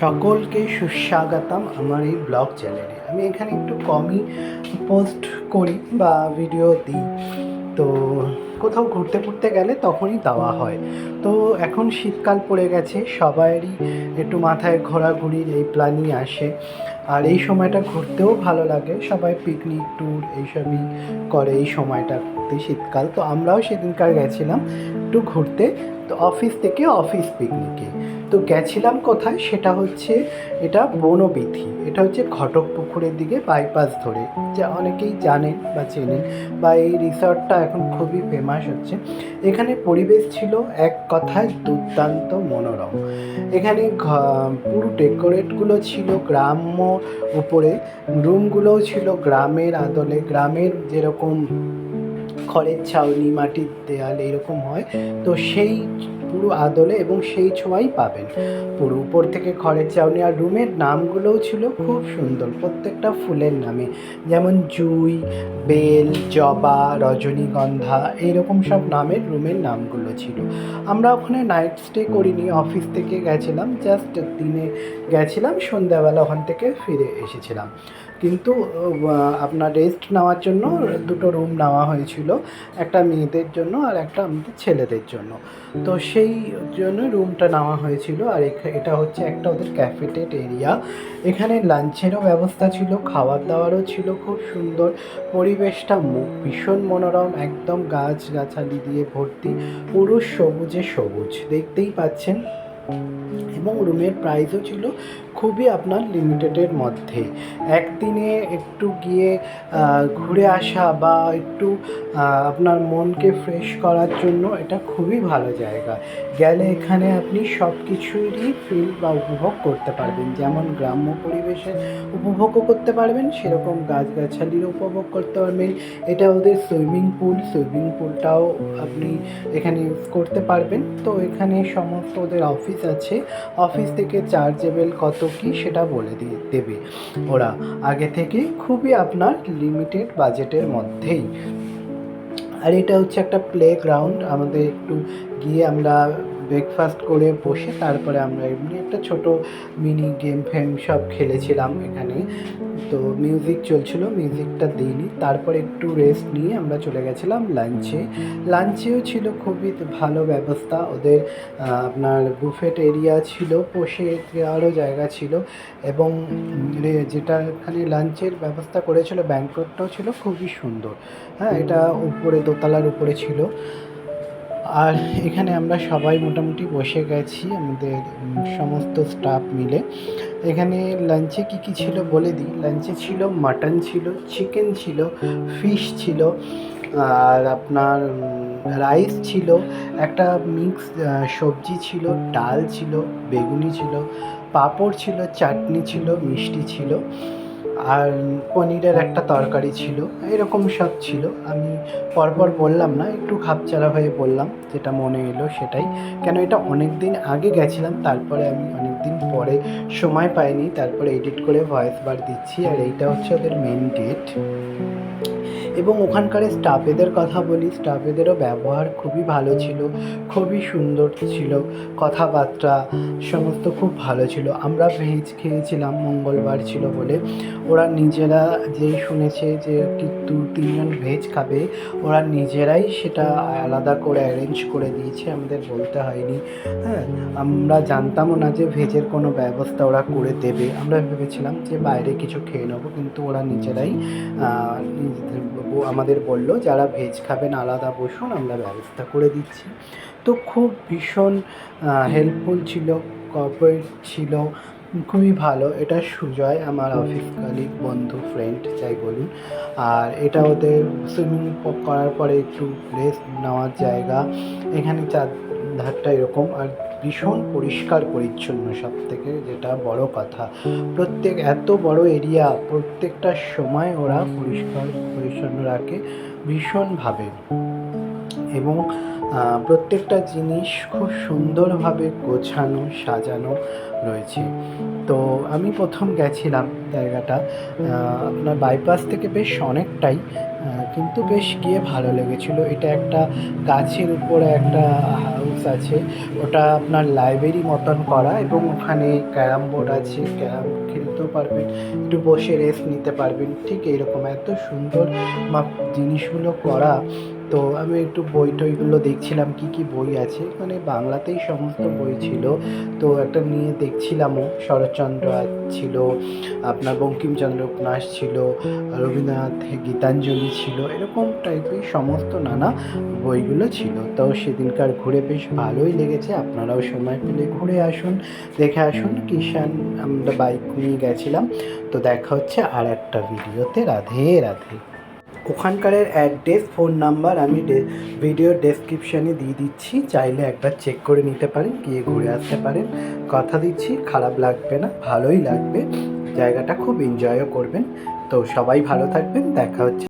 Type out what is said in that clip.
সকলকে সুস্বাগতম আমার এই ব্লগ চ্যানেলে। আমি এখানে একটু কমই পোস্ট করি বা ভিডিও দিই, তো কোথাও ঘুরতে ঘুরতে গেলে তখনই দেওয়া হয়। তো এখন শীতকাল পড়ে গেছে, সবারই একটু মাথায় ঘোরাঘুরির এই প্ল্যানই আসে, আর এই সময়টা ঘুরতেও ভালো লাগে। সবাই পিকনিক ট্যুর এইসবই করে এই সময়টাতে, শীতকাল। তো আমরাও সেদিনকার গেছিলাম একটু ঘুরতে, তো অফিস থেকে অফিস পিকনিকে। তো গেছিলাম কোথায়, সেটা হচ্ছে এটা বনবিথি, এটা হচ্ছে ঘটকপুকুরের দিকে বাইপাস ধরে, যা অনেকেই জানেন বা চেনেন, বা এই রিসর্টটা এখন খুবই ফেমাস হচ্ছে। এখানে পরিবেশ ছিল এক কথায় দুর্দান্ত মনোরম। এখানে পুরো ডেকোরেটগুলো ছিল গ্রাম্য উপরে, রুমগুলোও ছিল গ্রামের আদলে, গ্রামের যেরকম খড়ের ছাউনি, মাটির দেয়াল এরকম হয়, তো সেই পুরো আদলে এবং সেই ছোঁয়াই পাবেন পুরো উপর থেকে খড়ের ছাউনি। আর রুমের নামগুলোও ছিল খুব সুন্দর, প্রত্যেকটা ফুলের নামে, যেমন জুঁই, বেল, জবা, রজনীগন্ধা, এইরকম সব নামের রুমের নামগুলো ছিল। আমরা ওখানে নাইট স্টে করিনি, অফিস থেকে গেছিলাম, জাস্ট দিনে গেছিলাম, সন্ধ্যাবেলা ওখান থেকে ফিরে এসেছিলাম। কিন্তু আপনার রেস্ট নেওয়ার জন্য দুটো রুম নেওয়া হয়েছিল, একটা মেয়েদের জন্য আর একটা আমাদের ছেলেদের জন্য। তো সেই জন্য রুমটা নেওয়া হয়েছিল। আর এটা হচ্ছে একটা ওদের ক্যাফেটেড এরিয়া। এখানে লাঞ্চেরও ব্যবস্থা ছিল, খাবার দাবারও ছিল, খুব সুন্দর। পরিবেশটা ভীষণ মনোরম, একদম গাছগাছালি দিয়ে ভর্তি, পুরো সবুজে সবুজ, দেখতেই পাচ্ছেন। এবং রুমের প্রাইসও ছিল খুবই আপনার লিমিটেডের মধ্যে। একদিনে একটু গিয়ে ঘুরে আসা বা একটু আপনার মনকে ফ্রেশ করার জন্য এটা খুবই ভালো জায়গা। গেলে এখানে আপনি সব কিছুরই ফিল বা উপভোগ করতে পারবেন, যেমন গ্রাম্য পরিবেশে উপভোগও করতে পারবেন, সেরকম গাছগাছালির উপভোগ করতে পারবেন। এটা ওদের সুইমিং পুলটাও আপনি এখানে ইউজ করতে পারবেন। তো এখানে সমস্ত ওদের অফিস আছে, অফিস থেকে চার্জেবল কত কি সেটা বলে দেবে ওরা আগে থেকে, খুবই আপনার লিমিটেড বাজেটের মধ্যেই। আর এটা হচ্ছে একটা প্লে গ্রাউন্ড, আমাদের একটু গিয়ে আমরা ব্রেকফাস্ট করে বসে তারপরে আমরা এমনি একটা ছোট মিনি গেম ফেম সব খেলেছিলাম এখানে। তো মিউজিক চলছিল, মিউজিকটা দিইনি, তারপরে একটু রেস্ট নিয়ে আমরা চলে গেছিলাম লাঞ্চেও ছিল খুবই ভালো ব্যবস্থা ওদের। আপনার বুফেট এরিয়া ছিল, বসে আরও জায়গা ছিল, এবং যেটা এখানে লাঞ্চের ব্যবস্থা করেছিল, ব্যাংকোয়েটটাও ছিল খুবই সুন্দর। হ্যাঁ, এটা উপরে দোতলার উপরে ছিল। আর এখানে আমরা সবাই মোটামুটি বসে গেছি, আমাদের সমস্ত স্টাফ মিলে। এখানে লাঞ্চে কী কী ছিল বলে দিই। লাঞ্চে ছিল মাটন ছিল, চিকেন ছিল, ফিশ ছিল, আর আপনার রাইস ছিল, একটা মিক্স সবজি ছিল, ডাল ছিল, বেগুনি ছিল, পাঁপড় ছিল, চাটনি ছিল, মিষ্টি ছিল, আর পনিরের একটা তরকারি ছিল, এরকম সব ছিল। আমি পরপর বললাম না, একটু খাপচারা হয়ে বললাম, যেটা মনে এলো সেটাই। কেন এটা অনেক দিন আগে গেছিলাম, তারপরে আমি অনেক দিন পরে সময় পাইনি, তারপরে এডিট করে ভয়েস বার দিচ্ছি। আর এইটা হচ্ছে ওদের মেন গেট। এবং ওখানকার স্টাফেদের কথা বলি, স্টাফেদেরও ব্যবহার খুবই ভালো ছিল, খুবই সুন্দর ছিল, কথাবার্তা সমস্ত খুব ভালো ছিল। আমরা ভেজ খেয়েছিলাম, মঙ্গলবার ছিল বলে। ওরা নিজেরা, যেই শুনেছে যে দু তিনজন ভেজ খাবে, ওরা নিজেরাই সেটা আলাদা করে অ্যারেঞ্জ করে দিয়েছে, আমাদের বলতে হয়নি। হ্যাঁ, আমরা জানতামও না যে ভেজের কোনো ব্যবস্থা ওরা করে দেবে, আমরা ভেবেছিলাম যে বাইরে কিছু খেয়ে নেবো, কিন্তু ওরা নিজেরাই আমাদের বলল যারা ভেজ খাবেন আলাদা বসুন, আমরা ব্যবস্থা করে দিচ্ছি। তো খুব ভীষণ হেল্পফুল ছিল, কোঅপারেট ছিল, খুবই ভালো। এটা সুজয়, আমার অফিস কলিগ, বন্ধু, ফ্রেন্ড যাই বলুন। আর এটা ওদের সুইমিং করার পরে একটু রেস্ট নেওয়ার জায়গা। এখানে চারধারটা এরকম, আর ভীষণ পরিষ্কার পরিচ্ছন্ন, সব থেকে যেটা বড় কথা। এত বড় এরিয়া, প্রত্যেকটা সময় ওরা পরিষ্কার পরিচ্ছন্ন রাখে ভীষণভাবে, এবং প্রত্যেকটা জিনিস খুব সুন্দরভাবে গোছানো সাজানো রয়েছে। তো আমি প্রথম গেছিলাম জায়গাটা আপনার বাইপাস থেকে বেশ অনেকটাই, কিন্তু বেশ গিয়ে ভালো লেগেছিল। এটা একটা গাছের উপরে একটা হাউস আছে, ওটা আপনার লাইব্রেরি মতন করা, এবং ওখানে ক্যারাম বোর্ড আছে, ক্যারাম খেলতেও পারবেন, একটু বসে রেস্ট নিতে পারবেন, ঠিক এইরকম এত সুন্দর জিনিসগুলো করা। তো আমি একটু বই টইগুলো দেখছিলাম, কি কি বই আছে, মানে বাংলাতেই সমস্ত বই ছিল। তো একটা নিয়ে দেখছিলামও, শরৎচন্দ্র ছিল, আপনার বঙ্কিমচন্দ্র উপন্যাস ছিল, রবীন্দ্রনাথের গীতাঞ্জলি ছিল, এরকম টাইপের সমস্ত নানা বইগুলো ছিল। তো সেদিনকার ঘুরে বেশ ভালোই লেগেছে। আপনারাও সময় পেলে ঘুরে আসুন, দেখে আসুন। কিষান আমরা বাইক নিয়ে গেছিলাম। তো দেখা হচ্ছে আর একটা ভিডিওতে। রাধে রাধে। ওখানকার অ্যাড্রেস, ফোন নাম্বার আমি ভিডিওর ডেসক্রিপশানে দিয়ে দিচ্ছি, চাইলে একবার চেক করে নিতে পারেন, গিয়ে ঘুরে আসতে পারেন। কথা দিচ্ছি খারাপ লাগবে না, ভালোই লাগবে, জায়গাটা খুব এনজয়ও করবেন। তো সবাই ভালো থাকবেন, দেখা হচ্ছে।